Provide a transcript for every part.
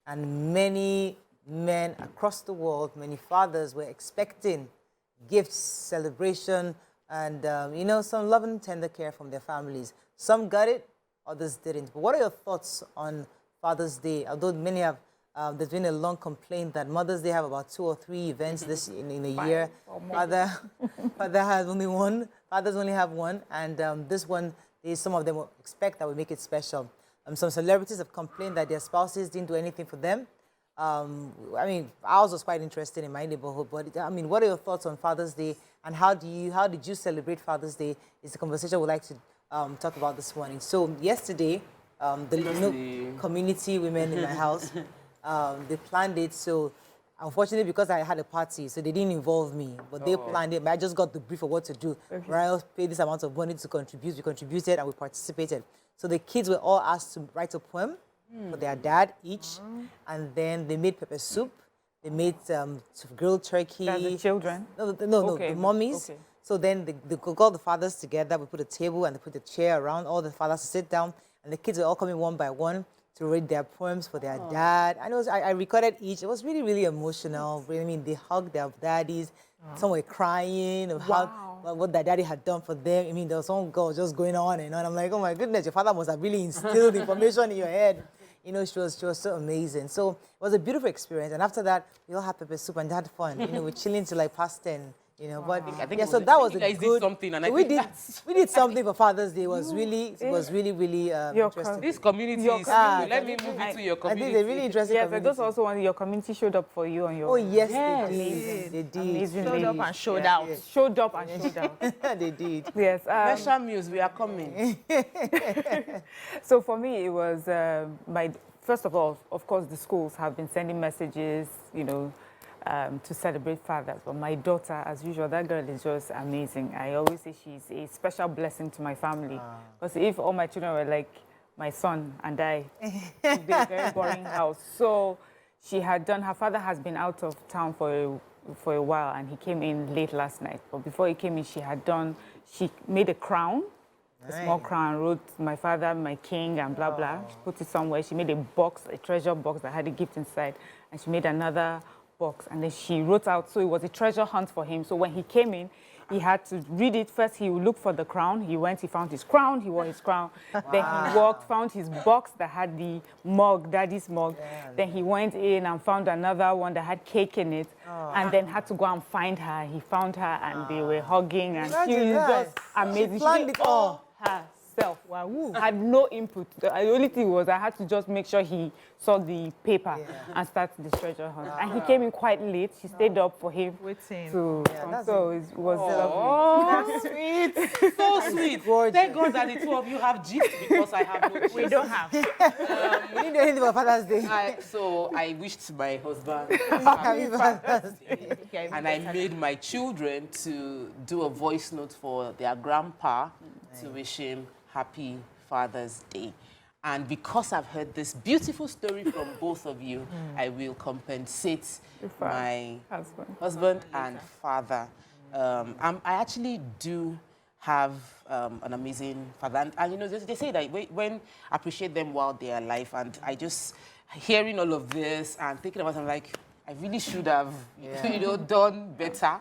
and many men across the world, many fathers were expecting gifts, celebration, and some love and tender care from their families. Some got it, others didn't. But what are your thoughts on Father's Day? Although many have, there's been a long complaint that Mother's Day have about 2 or 3 events in a year. Father has only one. Fathers only have one, and this one, some of them will expect that will make it special. Some celebrities have complained that their spouses didn't do anything for them. Ours was quite interesting in my neighborhood, but what are your thoughts on Father's Day, and how did you celebrate Father's Day? Is the conversation we'd like to talk about this morning. So yesterday, the community women in my house, they planned it. So unfortunately, because I had a party, so they didn't involve me, but they planned it. But I just got the brief of what to do. Okay. Ryan paid this amount of money to contribute. We contributed and we participated. So the kids were all asked to write a poem for their dad each, and then they made pepper soup. They made grilled turkey. That's the children? No, the mummies. Okay. So then they got the fathers together. We put a table and they put a chair around all the fathers to sit down, and the kids were all coming one by one to read their poems for their dad. And I recorded each. It was really, really emotional. They hugged their daddies. Some were crying of what their daddy had done for them. There was one girl just going on and on. I'm like, oh my goodness, your father must have really instilled information in your head. She was so amazing. So it was a beautiful experience. And after that, we all had pepper soup and had fun. We're chilling till like past 10. But so that was a good. Did something, and we did something for Father's Day. It was really interesting. This community is. Let me move into your community. I think they're really interesting. Yes, I just also wanted your community showed up for you on your. Oh yes, they did. Amazing. Showed up and showed out. Showed up and showed out. They did. Yes. Special Muse, we are coming. So for me, it was first of all, of course, the schools have been sending messages, to celebrate fathers. But my daughter, as usual, that girl is just amazing. I always say she's a special blessing to my family. Because if all my children were like my son and I, it would be a very boring house. So she had done, her father has been out of town for a while, and he came in late last night. But before he came in, she made a crown. A small crown, wrote my father, my king, and blah, blah. She put it somewhere. She made a box, a treasure box that had a gift inside. And she made another box. And then she wrote out, so it was a treasure hunt for him. So when he came in, he had to read it. First, he would look for the crown. He went, he found his crown. He wore his crown. Then he walked, found his box that had the mug, daddy's mug. Then he went in and found another one that had cake in it. And then had to go and find her. He found her, and they were hugging. And she was just amazing. She planned it all herself. Wow. Had no input. The only thing was I had to just make sure he saw the paper and start the treasure hunt. And he came in quite late. She stayed up for him. So it was lovely. That's sweet. So sweet. Thank God that the two of you have gifts, because I have no gifts. We don't have. We didn't do anything for Father's Day. So I wished my husband happy Father's Day. And I made my children to do a voice note for their grandpa to wish him happy Father's Day. And because I've heard this beautiful story from both of you, I will compensate my husband and father. I actually do have an amazing father. And they say that when appreciate them while they are alive. And I just, hearing all of this and thinking about it, I'm like, I really should have, done better,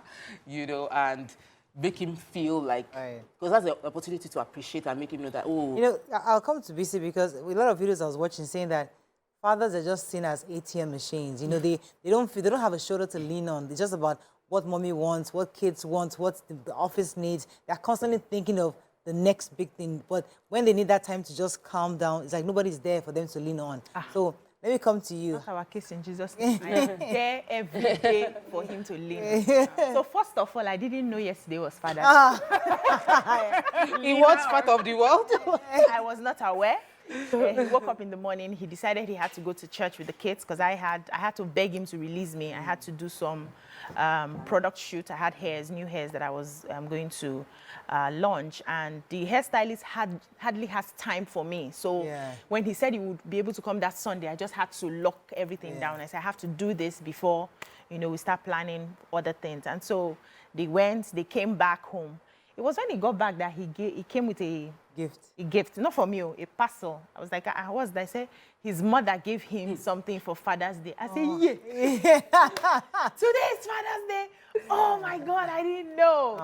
and make him feel like, because that's the opportunity to appreciate and make him know that, I'll come to Beecee because a lot of videos I was watching saying that fathers are just seen as ATM machines. They don't have a shoulder to lean on. It's just about what mommy wants, what kids want, what the office needs. They're constantly thinking of the next big thing. But when they need that time to just calm down, it's like nobody's there for them to lean on. So let me come to you. Not our case in Jesus' name. I am there every day for him to lean. So first of all, I didn't know yesterday was Father's Day. In what part of the world? I was not aware. So he woke up in the morning. He decided he had to go to church with the kids because I had to beg him to release me. I had to do some product shoot. I had new hairs that I was going to launch, and the hairstylist hardly has time for me. So when he said he would be able to come that Sunday, I just had to lock everything down. I said, I have to do this before we start planning other things. And so they came back home. It was when he got back that he came with a gift, not for me, a parcel. I was like, what's that? I said, his mother gave him something for Father's Day. I said, yeah. Today is Father's Day. Oh my God, I didn't know.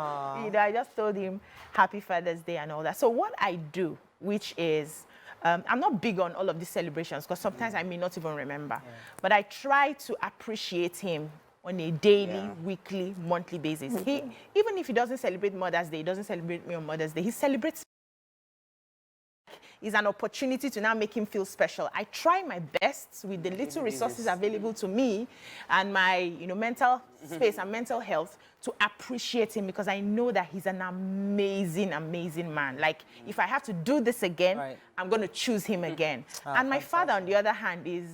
You know, I just told him Happy Father's Day and all that. So what I do, which is, I'm not big on all of these celebrations because sometimes I may not even remember, but I try to appreciate him on a daily, weekly, monthly basis. Even if he doesn't celebrate Mother's Day, he doesn't celebrate me on Mother's Day, he celebrates. Is an opportunity to now make him feel special. I try my best with the little resources available to me and my, mental space and mental health to appreciate him, because I know that he's an amazing, amazing man. Like, if I have to do this again, I'm going to choose him again. And my father, on the other hand, is,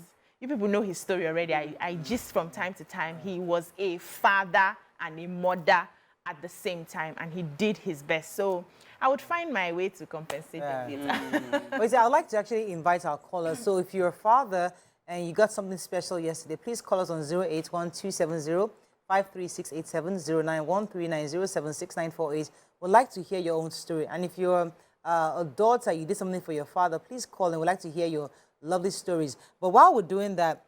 you people know his story already. I gist from time to time. He was a father and a mother at the same time, and he did his best. So I would find my way to compensate him later. But I'd like to actually invite our callers. So if you're a father and you got something special yesterday, please call us on 081-270-53687, 091-390-76948. We'd like to hear your own story. And if you're a daughter, you did something for your father, please call and we'd like to hear your lovely stories. But while we're doing that,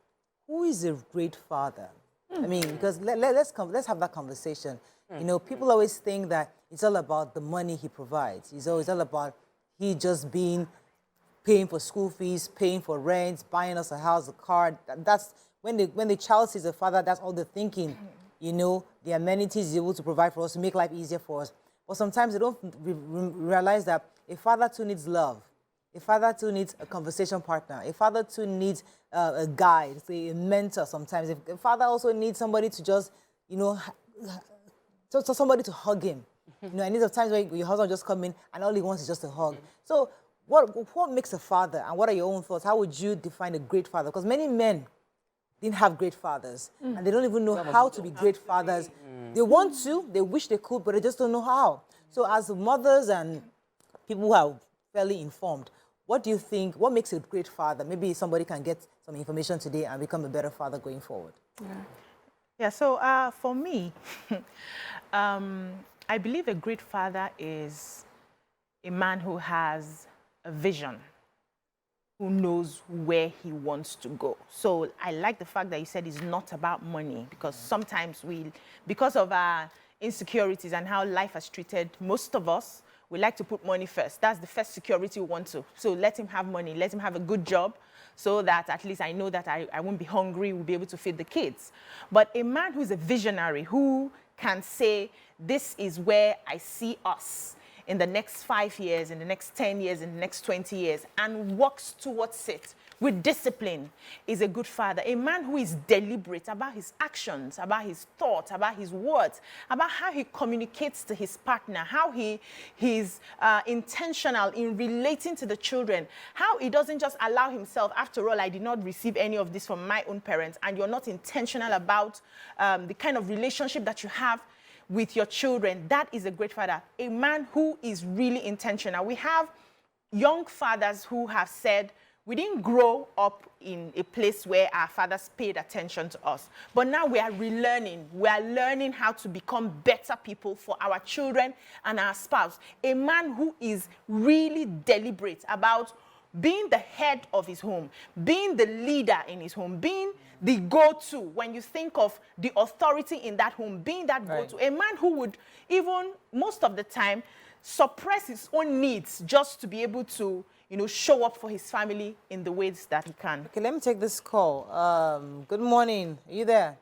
who is a great father? I mean, because let's have that conversation. You know, people always think that it's all about the money he provides. It's always all about he just paying for school fees, paying for rent, buying us a house, a car. That's when the child sees a father, that's all they're thinking. You know, the amenities he's able to provide for us to make life easier for us. But sometimes they don't realize that a father too needs love. A father too needs a conversation partner. A father too needs a guide, say a mentor sometimes. A father also needs somebody to just, so somebody to hug him. And these are times where your husband just come in and all he wants is just a hug. So what makes a father, and what are your own thoughts? How would you define a great father? Because many men didn't have great fathers, and they don't even know how to be great fathers. They want to, they wish they could, but they just don't know how. So as mothers and people who are fairly informed, what do you think, what makes a great father? Maybe somebody can get some information today and become a better father going forward. Yeah, so for me, I believe a great father is a man who has a vision, who knows where he wants to go. So I like the fact that you said it's not about money, because sometimes because of our insecurities and how life has treated most of us, we like to put money first. That's the first security we want to. So let him have money, let him have a good job, so that at least I know that I won't be hungry, we'll be able to feed the kids. But a man who's a visionary, who can say, this is where I see us in the next 5 years, in the next 10 years, in the next 20 years, and works towards it with discipline, is a good father. A man who is deliberate about his actions, about his thoughts, about his words, about how he communicates to his partner, how he's intentional in relating to the children, how he doesn't just allow himself, after all, I did not receive any of this from my own parents, and you're not intentional about the kind of relationship that you have with your children. That is a great father. A man who is really intentional. We have young fathers who have said, we didn't grow up in a place where our fathers paid attention to us. But now we are relearning. We are learning how to become better people for our children and our spouse. A man who is really deliberate about being the head of his home, being the leader in his home, being the go-to when you think of the authority in that home, being that go-to. A man who would even, most of the time, suppress his own needs just to be able to, show up for his family in the ways that he can. Okay, let me take this call. Good morning. Are you there?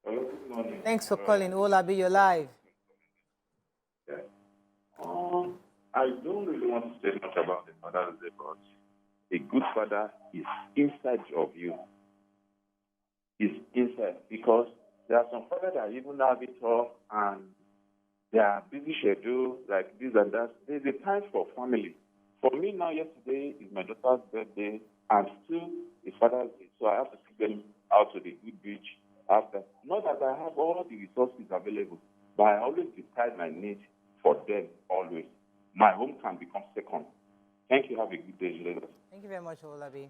Hello, good morning. Thanks for calling. Olabi, you're live. Yeah. I don't really want to say much about the Father's Day, but a good father is inside of you. Is inside, because there are some fathers that even have it all and they are busy schedule, like this and that. There's a time for family. For me now, yesterday is my daughter's birthday and still is Father's Day, so I have to take them out to the good beach after. Not that I have all the resources available, but I always decide my need for them always. My home can become second. Thank you. Have a good day, Lagos. Thank you very much, Olabi.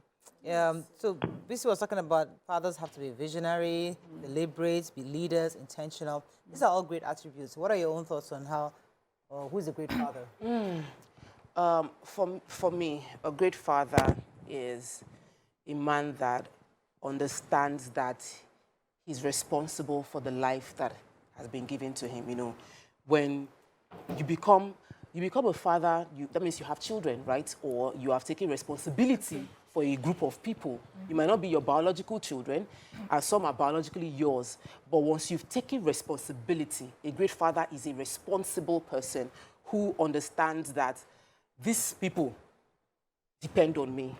So Beecee was talking about fathers have to be visionary, deliberate, be leaders, intentional. These are all great attributes. What are your own thoughts on how Or who's a great father? For me, a great father is a man that understands that he's responsible for the life that has been given to him. You know, when you become a father, that means you have children, right? Or you have taken responsibility for a group of people. You might not be your biological children, and some are biologically yours. But once you've taken responsibility, a great father is a responsible person who understands that these people depend on me,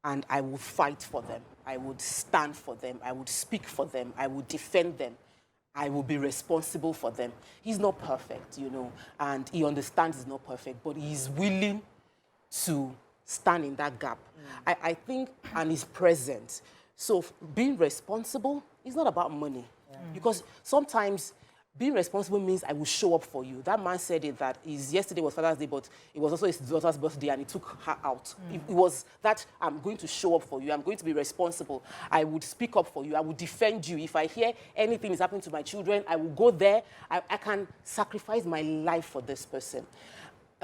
and I will fight for them. I would stand for them. I would speak for them. I would defend them. I will be responsible for them. He's not perfect, you know, and he understands he's not perfect, but he's willing to stand in that gap. I think, and he's present. So being responsible is not about money, because sometimes being responsible means I will show up for you. That man said it, that yesterday was Father's Day, but it was also his daughter's birthday, and he took her out. It was that I'm going to show up for you. I'm going to be responsible. I would speak up for you. I would defend you. If I hear anything is happening to my children, I will go there. I can sacrifice my life for this person. Is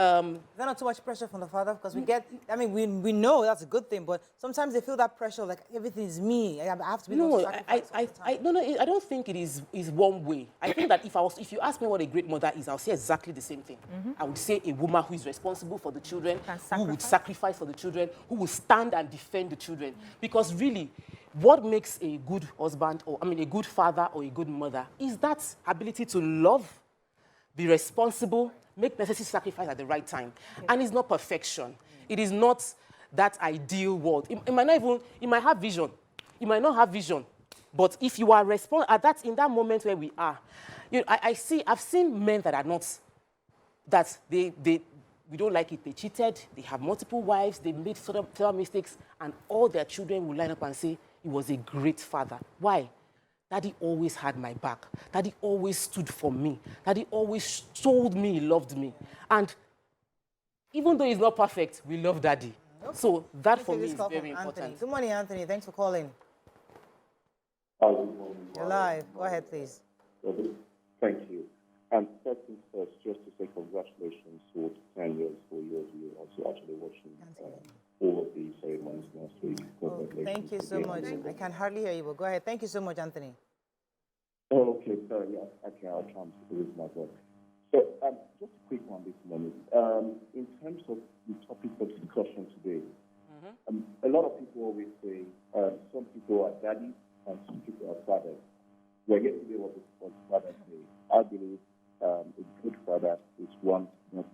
that not too much pressure from the father? Because we get, I mean, we know that's a good thing, but sometimes they feel that pressure, like everything is me. I have to be No, I don't think it is one way. I think that if you ask me what a great mother is, I'll say exactly the same thing. I would say a woman who is responsible for the children, who would sacrifice for the children, who will stand and defend the children. Because really, what makes a good husband, or a good father or a good mother, is that ability to love, be responsible, make necessary sacrifice at the right time. And it's not perfection. It is not that ideal world. It might not even, it might have vision. It might not have vision. But if you are in that moment where we are, you know, I've seen men that are not, that we don't like it, they cheated, they have multiple wives, they made several mistakes, and all their children will line up and say, he was a great father. Why? Daddy always had my back. Daddy always stood for me. Daddy always told me he loved me. And even though he's not perfect, we love Daddy. Okay. So that for me is very important. Good morning, Anthony. Thanks for calling. You're live. Go ahead, please. Thank you. And first things first, just to say congratulations for 10 years, 4 years. We were also actually watching all of the ceremonies last week. Thank you so much. I can hardly hear you, but go ahead. Thank you so much, Anthony. Oh, okay. Sorry. Yeah, okay, I'll try and do this myself. So, just a quick one this morning. In terms of the topic of discussion today, a lot of people always say some people are daddies and some people are fathers. We're yesterday was Father's Day. I believe a good father is one that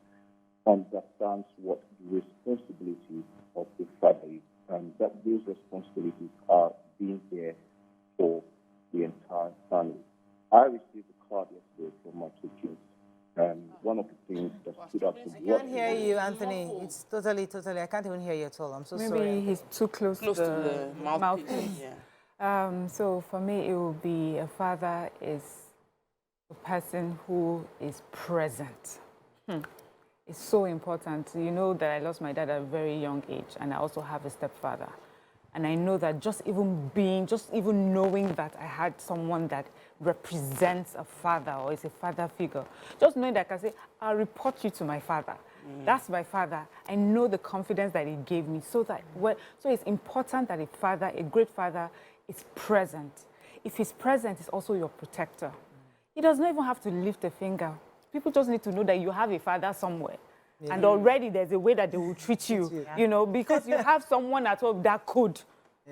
understands what the responsibility of the father is, and that those responsibilities are being there for the entire family. I received a card yesterday from my two kids, and one of the things that stood out to me. I can't hear you, Anthony. It's totally, I can't even hear you at all. I'm so sorry. Maybe he's too close to the mouthpiece. Yeah. So for me, it will be a father is a person who is present. It's so important. You know that I lost my dad at a very young age, and I also have a stepfather. And I know that just even knowing that I had someone that represents a father or is a father figure, just knowing that I can say, I'll report you to my father. That's my father. I know the confidence that he gave me. So it's important that a great father, is present. If he's present, he's also your protector. He doesn't even have to lift a finger. People just need to know that you have a father somewhere. Yeah. And already there's a way that they will treat you, you know, because you have someone at home that could,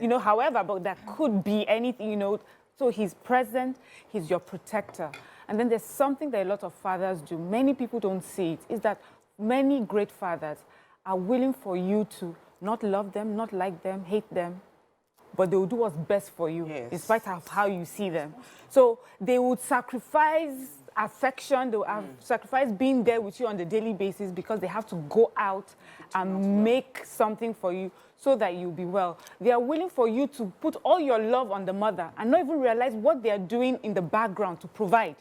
you know, however, but that could be anything, you know. So he's present, he's your protector. And then there's something that a lot of fathers do. Many people don't see it, is that many great fathers are willing for you to not love them, not like them, hate them, but they will do what's best for you, in spite of how you see them. So they would sacrifice affection, they will sacrifice being there with you on a daily basis because they have to go out and make something for you so that you'll be well. They are willing for you to put all your love on the mother and not even realize what they are doing in the background to provide.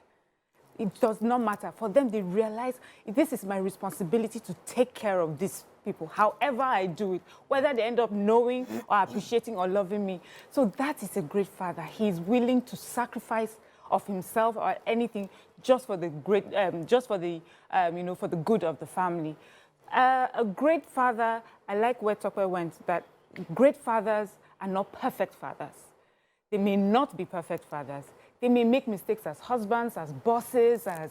It does not matter. For them, they realize this is my responsibility to take care of these people, however I do it, whether they end up knowing or appreciating or loving me. So that is a great father. He's willing to sacrifice of himself or anything, just for the for the good of the family. A great father, I like where Tokwe went, that great fathers are not perfect fathers. They may not be perfect fathers. They may make mistakes as husbands, as bosses, as,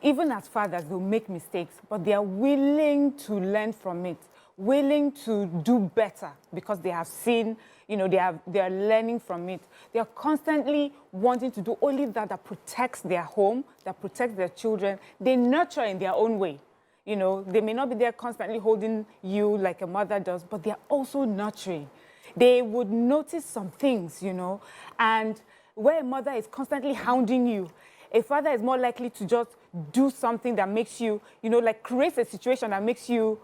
even as fathers, they'll make mistakes, but they are willing to learn from it, willing to do better because they have seen, they are learning from it. They are constantly wanting to do only that protects their home, that protects their children. They nurture in their own way. They may not be there constantly holding you like a mother does, but they're also nurturing. They would notice some things, and where a mother is constantly hounding you, a father is more likely to just do something that makes you, like creates a situation that makes you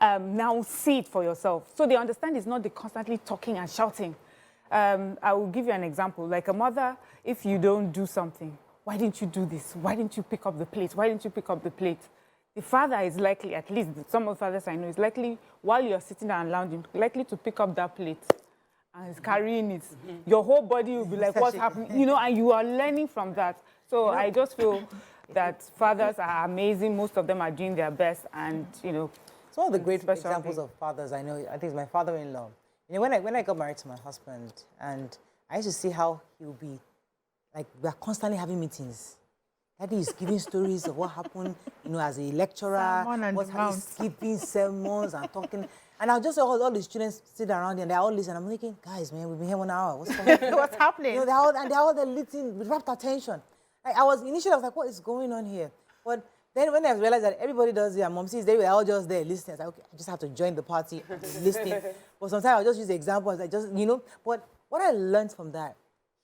now see it for yourself. So they understand it's not the constantly talking and shouting. I will give you an example. Like a mother, if you don't do something, why didn't you do this? Why didn't you pick up the plate? Why didn't you pick up the plate? The father is likely, at least some of the fathers I know, is likely, while you're sitting there and lounging, likely to pick up that plate and is carrying it. Your whole body will be like, what's happening? And you are learning from that. So I just feel that fathers are amazing. Most of them are doing their best, and some of the great examples of fathers I know, I think, is my father-in-law. When I got married to my husband, and I used to see how he would be, like, we are constantly having meetings. Daddy is giving stories of what happened, as a lecturer, he's giving sermons and talking. And I'll just say all the students sit around and they're all listening. I'm thinking, guys, man, we've been here 1 hour. What's going on? What's happening? They're all there listening with rapt attention. Initially I was like, what is going on here? But then when I realized that everybody does it, and Mom sees, they were all just there listening. I was like, okay, I just have to join the party, listening. But sometimes I'll just use the examples. But what I learned from that,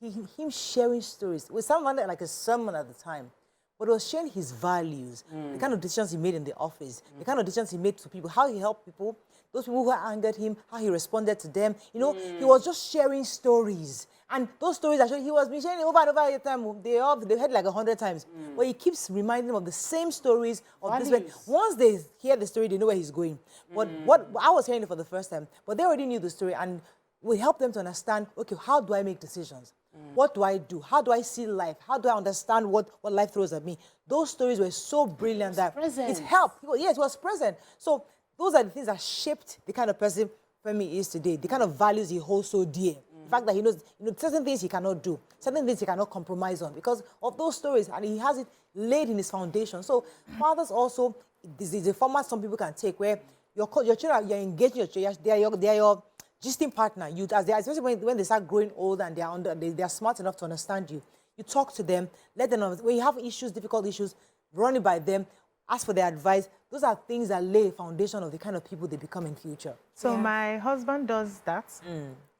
him sharing stories, with someone like a sermon at the time, but it was sharing his values, the kind of decisions he made in the office, the kind of decisions he made to people, how he helped people, those people who angered him, how he responded to them. He was just sharing stories. And those stories, actually, he was sharing over and over every time. They heard like 100 times. But he keeps reminding them of the same stories of this way. Once they hear the story, they know where he's going. But what I was hearing it for the first time, but they already knew the story, and we help them to understand, okay, how do I make decisions? What do I do? How do I see life? How do I understand what life throws at me? Those stories were so brilliant that it helped. Yes, it was present. So those are the things that shaped the kind of person Femi is today, the kind of values he holds so dear. The fact that he knows certain things he cannot do, certain things he cannot compromise on because of those stories, and he has it laid in his foundation. So fathers also, this is a format some people can take where your children, you're engaging your children, they are your gisting partner, especially when they start growing old and they are smart enough to understand you. You talk to them, let them know. When you have issues, difficult issues, run it by them, ask for their advice. Those are things that lay a foundation of the kind of people they become in future. So my husband does that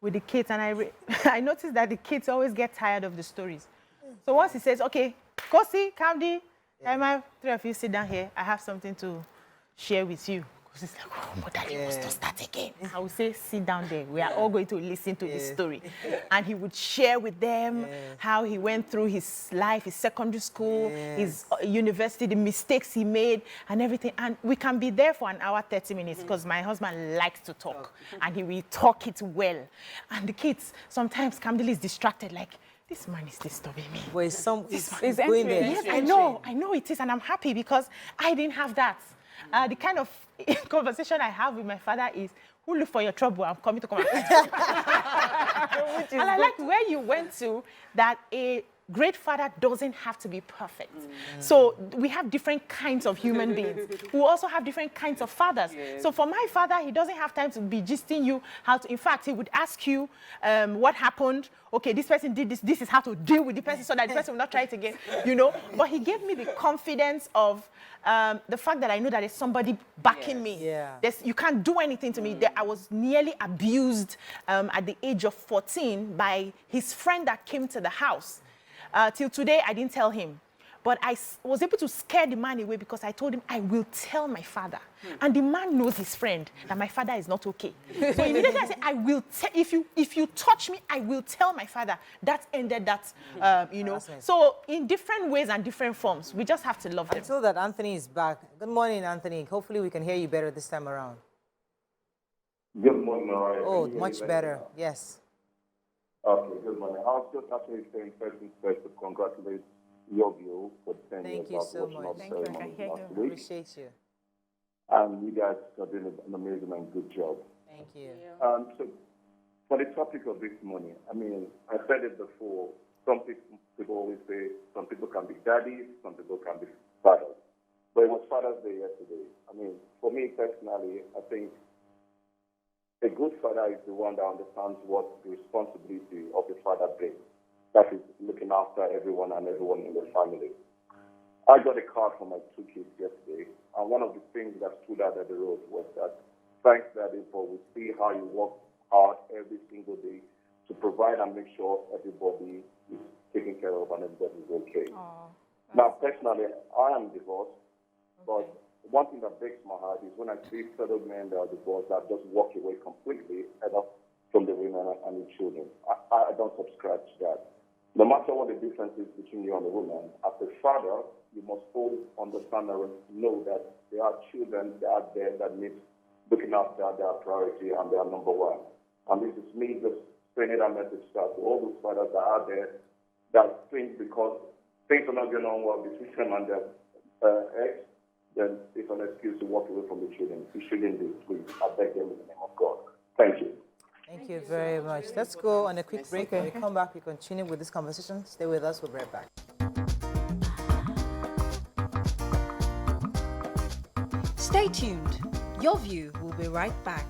with the kids, and I noticed that the kids always get tired of the stories. So once he says, okay, Kosi, Kamdi, my three of you sit down here, I have something to share with you. It's like, oh, but Daddy wants to start again. I would say, sit down there. We are all going to listen to this story. And he would share with them how he went through his life, his secondary school, his university, the mistakes he made, and everything. And we can be there for 1 hour, 30 minutes, because my husband likes to talk. And he will talk it well. And the kids, sometimes Kamdili is distracted, like, this man is disturbing me. Well, it's going there. Yes, I know it is. And I'm happy because I didn't have that. The kind of conversation I have with my father is, who look for your trouble? I'm coming to come and and I like where you went to, that a great father doesn't have to be perfect. So we have different kinds of human beings who also have different kinds of fathers. So for my father, he doesn't have time to be gisting you how to, in fact, he would ask you what happened. Okay, this person did this. This is how to deal with the person so that the person will not try it again, But he gave me the confidence of the fact that I know that there's somebody backing me. You can't do anything to me. I was nearly abused at the age of 14 by his friend that came to the house. Till today, I didn't tell him. But I was able to scare the man away because I told him, I will tell my father. And the man knows his friend, that my father is not okay. So immediately I said, I will tell, if you touch me, I will tell my father. That ended that, So in different ways and different forms, we just have to love them. Until that Anthony is back. Good morning, Anthony. Hopefully we can hear you better this time around. Good morning, Mariah. Oh, much better. Yes. Okay, good morning. I was just actually saying first things first to congratulate your view for 10 years Thank you of so watching much. our ceremony last I week. appreciate you. And you guys are doing an amazing and good job. Thank you. So for the topic of this morning, I mean, I said it before, some people always say some people can be daddies, some people can be fathers. But it was Father's Day yesterday. I mean, for me personally, I think a good father is the one that understands what the responsibility of the father brings. That is looking after everyone and everyone in the family. I got a card from my 2 kids yesterday, and one of the things that stood out at the road was that, thanks, Daddy, for we see how you work hard every single day to provide and make sure everybody is taken care of and everybody is okay. Now, personally, I am divorced, but one thing that breaks my heart is when I see fellow men that are divorced that just walk away completely from the women and the children. I don't subscribe to that. No matter what the difference is between you and the woman, as a father, you must always understand and know that there are children that are there that need looking after their priority and their number one. And this is me just sending that message to all those fathers that are there that think because things are not going on well between them and their ex, then it's an excuse to walk away from the children. You shouldn't do, please. I beg them in the name of God. Thank you. Thank you very much. Let's go on a quick break. When we come back, we continue with this conversation. Stay with us. We'll be right back. Stay tuned. Your View will be right back.